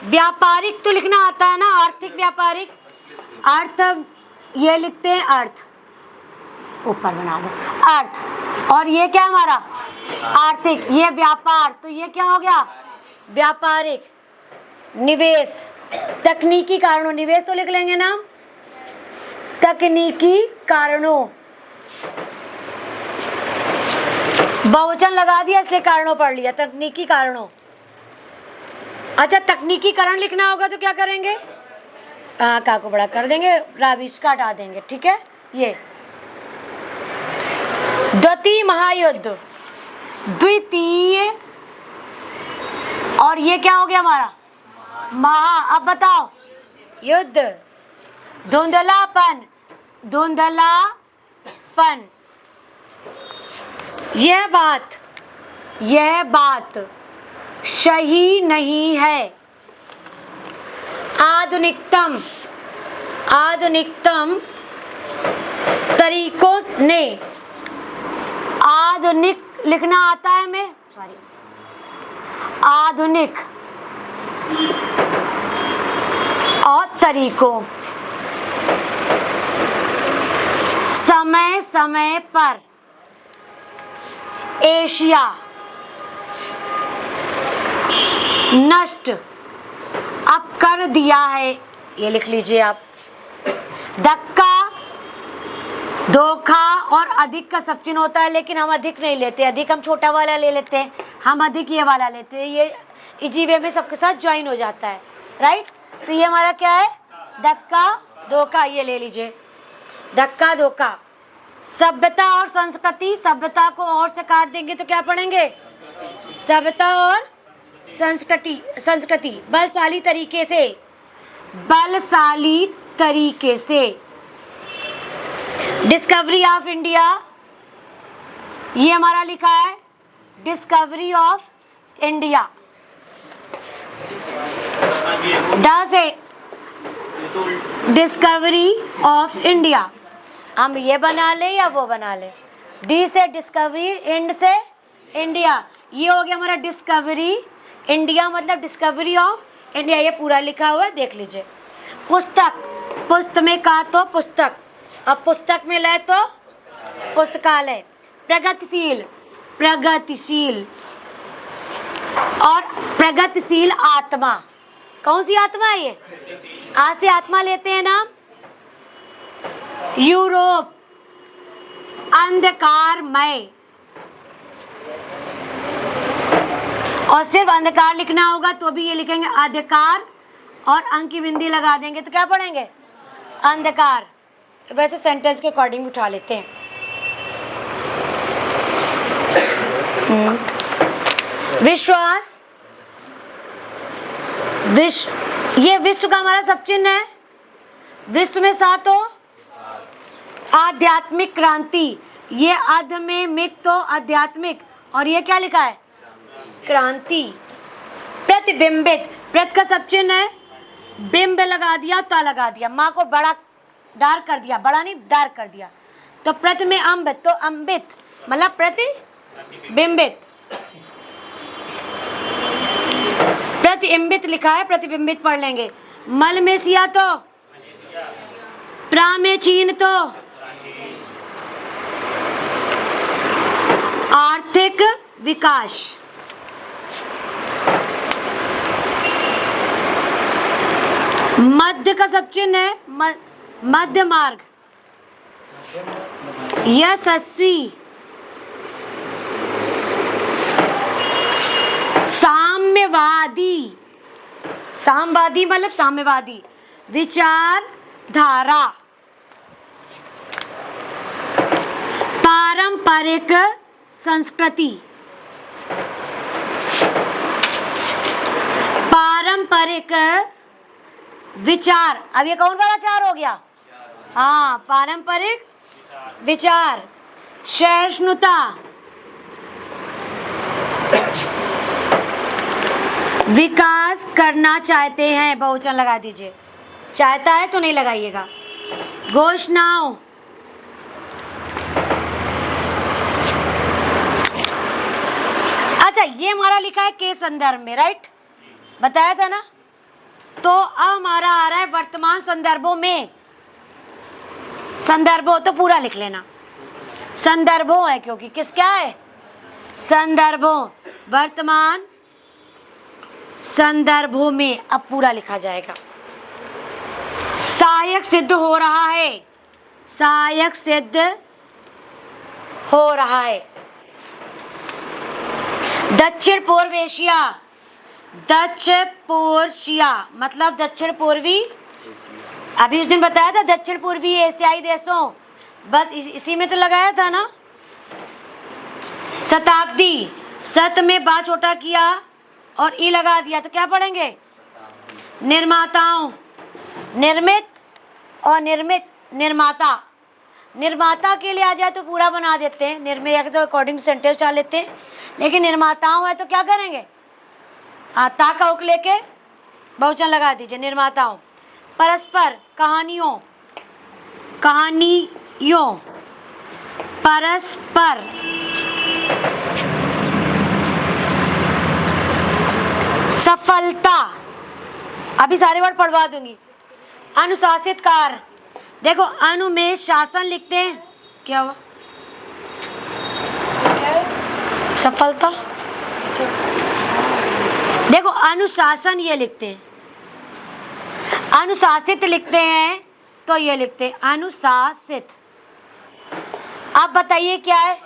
व्यापारिक तो लिखना आता है ना, आर्थिक व्यापारिक, अर्थ ये लिखते हैं, अर्थ ऊपर बना दो, अर्थ। और ये क्या हमारा आर्थिक, ये व्यापार, तो ये क्या हो गया व्यापारिक। निवेश, तकनीकी कारणों, निवेश तो लिख लेंगे ना, तकनीकी कारणों, बहुवचन लगा दिया इसलिए कारणों पढ़ लिया, तकनीकी कारणों। अच्छा, तकनीकी कारण लिखना होगा तो क्या करेंगे, का को बड़ा कर देंगे, राविश का हटा देंगे, ठीक है। ये द्वितीय महायुद्ध, द्वितीय, और ये क्या हो गया हमारा महा। अब बताओ, युद्ध, धुंधलापन, धुंधलापन, यह बात सही नहीं है। आधुनिकतम, आधुनिकतम तरीकों ने, आधुनिक लिखना आता है हमें, सॉरी, आधुनिक और तरीकों, समय समय पर एशिया नष्ट अब कर दिया है, ये लिख लीजिए आप। धक्का, धोखा और अधिक का सब चिन्ह होता है, लेकिन हम अधिक नहीं लेते, अधिक हम छोटा वाला ले लेते हैं, हम अधिक ये वाला लेते हैं, ये इजी वे में सबके साथ ज्वाइन हो जाता है, राइट। तो ये हमारा क्या है, धक्का धोखा, ये ले लीजिए, धक्का धोखा। सभ्यता और संस्कृति, सभ्यता को और से काट देंगे तो क्या पढ़ेंगे, सभ्यता और संस्कृति, संस्कृति बलशाली तरीके से, बलशाली तरीके से। डिस्कवरी ऑफ इंडिया, ये हमारा लिखा है डिस्कवरी ऑफ इंडिया, ड से डिस्कवरी ऑफ इंडिया, हम ये बना ले या वो बना ले, डी से डिस्कवरी, इंड से इंडिया, ये हो गया हमारा डिस्कवरी इंडिया, मतलब डिस्कवरी ऑफ इंडिया, ये पूरा लिखा हुआ है, देख लीजिए। पुस्तक, पुस्त में का तो पुस्तक, अब पुस्तक में ले तो पुस्तकालय। प्रगतिशील, प्रगतिशील और प्रगतिशील आत्मा, कौन सी आत्मा है ये, आज से आत्मा लेते हैं ना। यूरोप, अंधकारमय, और सिर्फ अंधकार लिखना होगा तो भी ये लिखेंगे अंधकार, और अंक की बिंदी लगा देंगे तो क्या पढ़ेंगे, अंधकार। वैसे सेंटेंस के अकॉर्डिंग उठा लेते हैं। विश्वास, विश्व, ये विश्व का हमारा सब चिन्ह है, विश्व में सात हो। आध्यात्मिक क्रांति, ये अध में मिक तो आध्यात्मिक, और ये क्या लिखा है क्रांति। प्रतिबिंबित, प्रत का सब चिन्ह है, बिंब लगा दिया, ता लगा दिया, माँ को बड़ा डार्क कर दिया, बड़ा नहीं डार्क कर दिया, तो प्रत में अम्ब, तो अम्बित मतलब प्रतिबिंबित। प्रतिबिंबित लिखा है, प्रतिबिंबित पढ़ लेंगे। मल में सिया तो, प्रा में चीन तो, आर्थिक विकास। मध्य का सब चिन्ह है, मध्य मार्ग। यशस्वी, साम्यवादी, साम्यवादी मतलब साम्यवादी, विचारधारा। पारंपरिक संस्कृति, पारंपरिक विचार, अब ये कौन वाला चार हो गया, हाँ पारंपरिक विचार। सहिष्णुता, विकास करना चाहते हैं, बहुवचन लगा दीजिए, चाहता है तो नहीं लगाइएगा। घोषणाओं, अच्छा ये हमारा लिखा है के संदर्भ में, राइट, बताया था ना, तो अब हमारा आ रहा है वर्तमान संदर्भों में। संदर्भों तो पूरा लिख लेना, संदर्भों है क्योंकि किस क्या है, संदर्भों, वर्तमान संदर्भों में अब पूरा लिखा जाएगा। सहायक सिद्ध हो रहा है, सहायक सिद्ध हो रहा है। दक्षिण पूर्व एशिया, दक्षिण पूर्विया मतलब दक्षिण पूर्वी, अभी उस दिन बताया था दक्षिण पूर्वी एशियाई देशों, बस इसी में तो लगाया था ना। शताब्दी, सत में बा छोटा किया और ई लगा दिया तो क्या पढ़ेंगे, निर्माताओं, निर्मित और निर्मित, निर्माता। निर्माता के लिए आ जाए तो पूरा बना देते हैं, निर्मित या तो अकॉर्डिंग सेंटेंस डाल लेते हैं, लेकिन निर्माताओं है तो क्या करेंगे, ता का उक लेके बहुवचन लगा दीजिए, निर्माताओं। परस्पर, कहानियों, कहानियों, परस्पर। सफलता, अभी सारे वर्ड पढ़वा दूंगी। अनुशासित कार्य, देखो अनु में शासन लिखते हैं, क्या हुआ, सफलता। देखो अनुशासन ये लिखते हैं, अनुशासित लिखते हैं तो ये लिखते हैं अनुशासित। आप बताइए क्या है,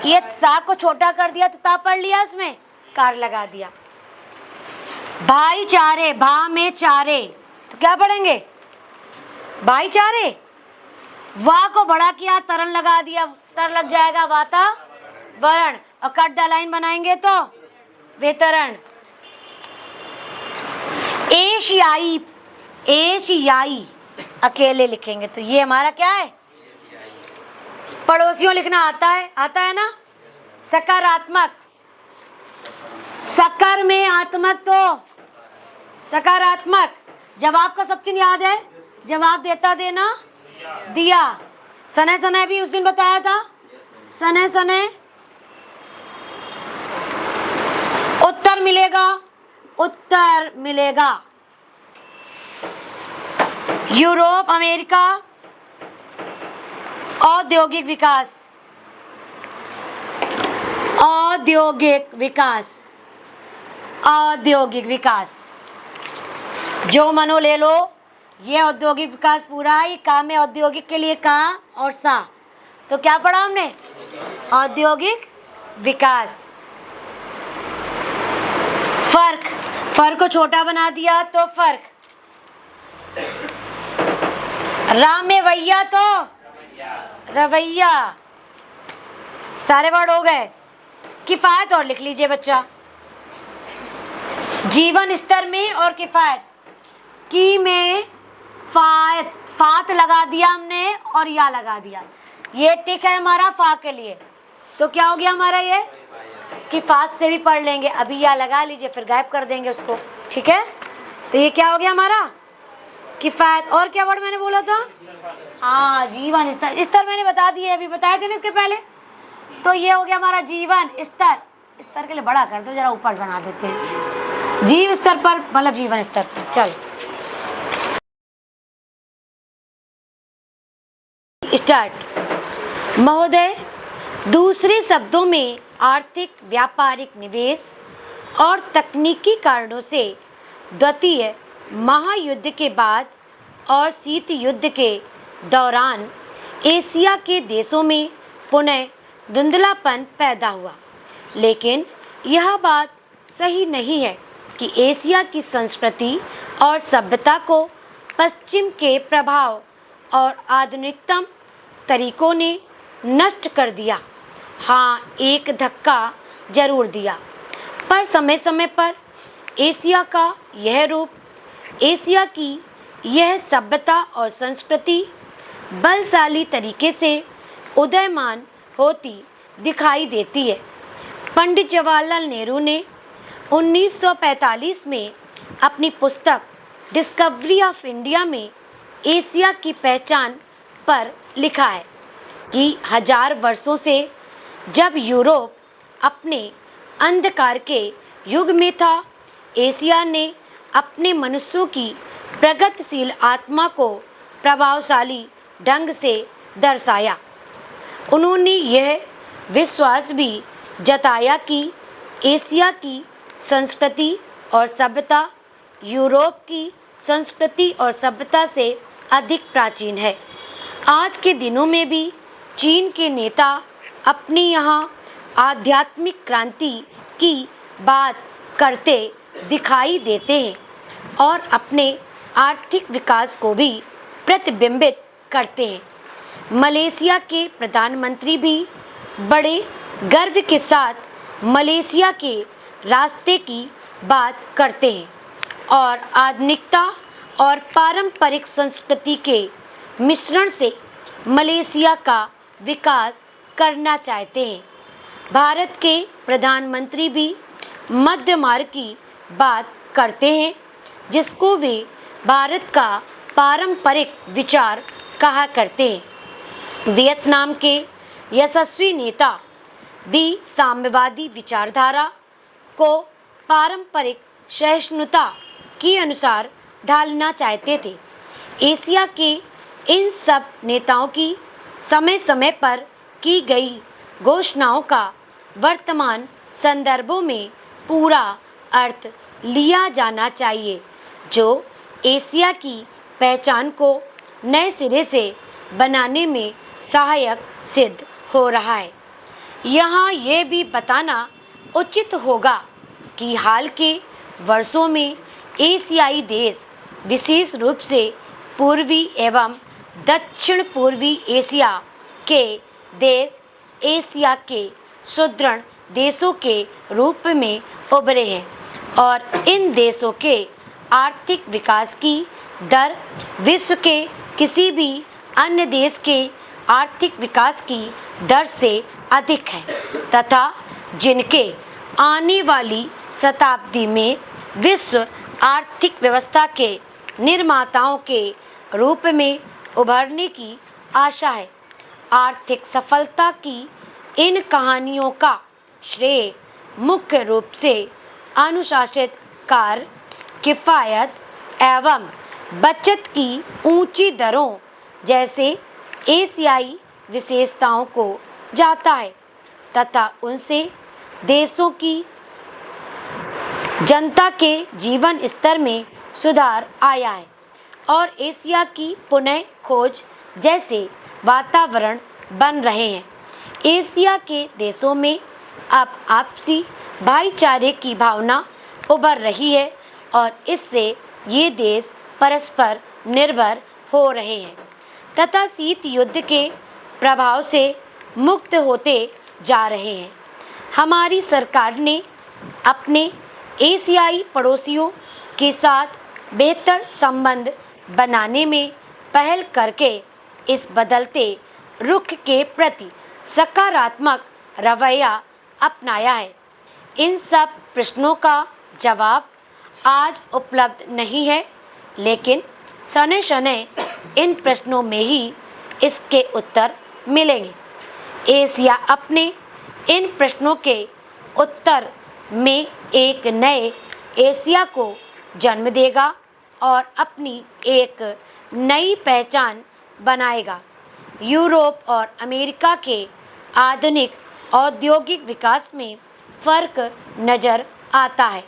ये सा को छोटा कर दिया तो ता पढ़ लिया, इसमें कार लगा दिया। भाईचारे, भा में चारे तो क्या पढ़ेंगे, भाईचारे। वाह को बड़ा किया, तरन लगा दिया, तर लग जाएगा वातावरण, और कट द लाइन बनाएंगे तो वेतरण। एशियाई, एशियाई अकेले लिखेंगे तो ये हमारा क्या है, पड़ोसियों लिखना आता है, आता है ना। सकारात्मक, सकर में आत्मक तो सकारात्मक। जवाब का सब चीज याद है, जवाब देता देना दिया। सने सने भी उस दिन बताया था, सने सने। उत्तर मिलेगा, उत्तर मिलेगा। यूरोप, अमेरिका, औद्योगिक विकास, औद्योगिक विकास, औद्योगिक विकास। जो मनो ले लो, ये औद्योगिक विकास पूरा ही काम में, औद्योगिक के लिए का और सा, तो क्या पढ़ा हमने, औद्योगिक विकास। फर्क, फर्क को छोटा बना दिया तो फर्क। राम में वैया तो रवैया। सारे वर्ड हो गए। किफायत और लिख लीजिए बच्चा, जीवन स्तर में और किफायत, की में फायत, फात लगा दिया हमने और या लगा दिया, ये टिक है हमारा फा के लिए, तो क्या हो गया हमारा ये, किफायत से भी पढ़ लेंगे। अभी या लगा लीजिए फिर गायब कर देंगे उसको, ठीक है। तो ये क्या हो गया हमारा, किफायत। और क्या वर्ड मैंने बोला था, हाँ जीवन स्तर, स्तर मैंने बता दिए, अभी बताए थे ना इसके पहले। तो ये हो गया हमारा जीवन स्तर, स्तर के लिए बड़ा कर दो जरा, ऊपर बना देते हैं, जीव स्तर पर मतलब जीवन स्तर पर। चल स्टार्ट। महोदय, दूसरे शब्दों में आर्थिक व्यापारिक निवेश और तकनीकी कारणों से द्वितीय महायुद्ध के बाद और शीत युद्ध के दौरान एशिया के देशों में पुनः धुंधलापन पैदा हुआ, लेकिन यह बात सही नहीं है कि एशिया की संस्कृति और सभ्यता को पश्चिम के प्रभाव और आधुनिकतम तरीकों ने नष्ट कर दिया। हाँ, एक धक्का जरूर दिया, पर समय समय पर एशिया का यह रूप, एशिया की यह सभ्यता और संस्कृति बलशाली तरीके से उदयमान होती दिखाई देती है। पंडित जवाहरलाल नेहरू ने 1945 में अपनी पुस्तक डिस्कवरी ऑफ इंडिया में एशिया की पहचान पर लिखा है कि हजार वर्षों से जब यूरोप अपने अंधकार के युग में था, एशिया ने अपने मनुष्यों की प्रगतिशील आत्मा को प्रभावशाली ढंग से दर्शाया। उन्होंने यह विश्वास भी जताया कि एशिया की संस्कृति और सभ्यता यूरोप की संस्कृति और सभ्यता से अधिक प्राचीन है। आज के दिनों में भी चीन के नेता अपनी यहाँ आध्यात्मिक क्रांति की बात करते दिखाई देते हैं और अपने आर्थिक विकास को भी प्रतिबिंबित करते हैं। मलेशिया के प्रधानमंत्री भी बड़े गर्व के साथ मलेशिया के रास्ते की बात करते हैं और आधुनिकता और पारंपरिक संस्कृति के मिश्रण से मलेशिया का विकास करना चाहते हैं। भारत के प्रधानमंत्री भी मध्य मार्ग की बात करते हैं, जिसको वे भारत का पारंपरिक विचार कहा करते हैं। वियतनाम के यशस्वी नेता भी साम्यवादी विचारधारा को पारंपरिक सहिष्णुता के अनुसार ढालना चाहते थे। एशिया के इन सब नेताओं की समय समय पर की गई घोषणाओं का वर्तमान संदर्भों में पूरा अर्थ लिया जाना चाहिए, जो एशिया की पहचान को नए सिरे से बनाने में सहायक सिद्ध हो रहा है। यहाँ ये भी बताना उचित होगा कि हाल के वर्षों में एशियाई देश, विशेष रूप से पूर्वी एवं दक्षिण पूर्वी एशिया के देश, एशिया के सुदृढ़ देशों के रूप में उभरे हैं और इन देशों के आर्थिक विकास की दर विश्व के किसी भी अन्य देश के आर्थिक विकास की दर से अधिक है तथा जिनके आने वाली शताब्दी में विश्व आर्थिक व्यवस्था के निर्माताओं के रूप में उभरने की आशा है। आर्थिक सफलता की इन कहानियों का श्रेय मुख्य रूप से अनुशासित कार्य, किफ़ायत एवं बचत की ऊंची दरों जैसे एशियाई विशेषताओं को जाता है तथा उनसे देशों की जनता के जीवन स्तर में सुधार आया है और एशिया की पुनः खोज जैसे वातावरण बन रहे हैं। एशिया के देशों में अब आपसी भाईचारे की भावना उभर रही है और इससे ये देश परस्पर निर्भर हो रहे हैं तथा शीत युद्ध के प्रभाव से मुक्त होते जा रहे हैं। हमारी सरकार ने अपने एशियाई पड़ोसियों के साथ बेहतर संबंध बनाने में पहल करके इस बदलते रुख के प्रति सकारात्मक रवैया अपनाया है। इन सब प्रश्नों का जवाब आज उपलब्ध नहीं है, लेकिन शनै शनै इन प्रश्नों में ही इसके उत्तर मिलेंगे। एशिया अपने इन प्रश्नों के उत्तर में एक नए एशिया को जन्म देगा और अपनी एक नई पहचान बनाएगा। यूरोप और अमेरिका के आधुनिक औद्योगिक विकास में फ़र्क नज़र आता है।